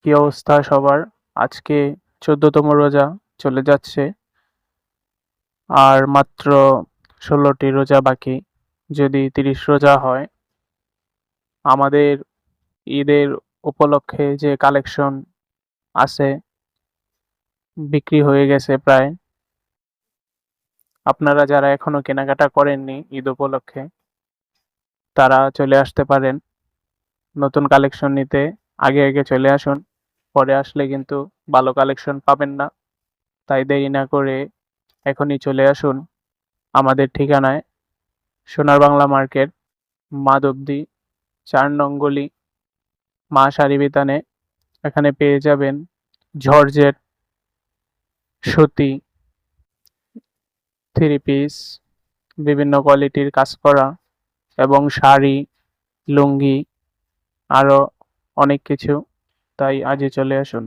কি অবস্থা সবার? আজকে ১৪তম রোজা চলে যাচ্ছে। আর মাত্র ১৬টি রোজা বাকি। যদি ৩০ রোজা হয়, আমাদের ঈদের উপলক্ষে যে কালেকশন আছে বিক্রি হয়ে গেছে প্রায়। আপনারা যারা এখনো কেনাকাটা করেননি ঈদ উপলক্ষে, তারা চলে আসতে পারেন নতুন কালেকশন নিতে। আগে চলে আসুন। পরে আসলে কিন্তু ভালো কালেকশন পাবেন না। তাই দেরি না করে এখনই চলে আসুন আমাদের ঠিকানায়, সোনার বাংলা মার্কেট, মাধবদী ৪ নং গলি, মা শাড়ি বিতানে। এখানে পেয়ে যাবেন জর্জেট, সুতি, থ্রি পিস, বিভিন্ন কোয়ালিটির কাজ করা এবং শাড়ি, লুঙ্গি, আরও অনেক কিছু। তাই আজই চলে আসুন।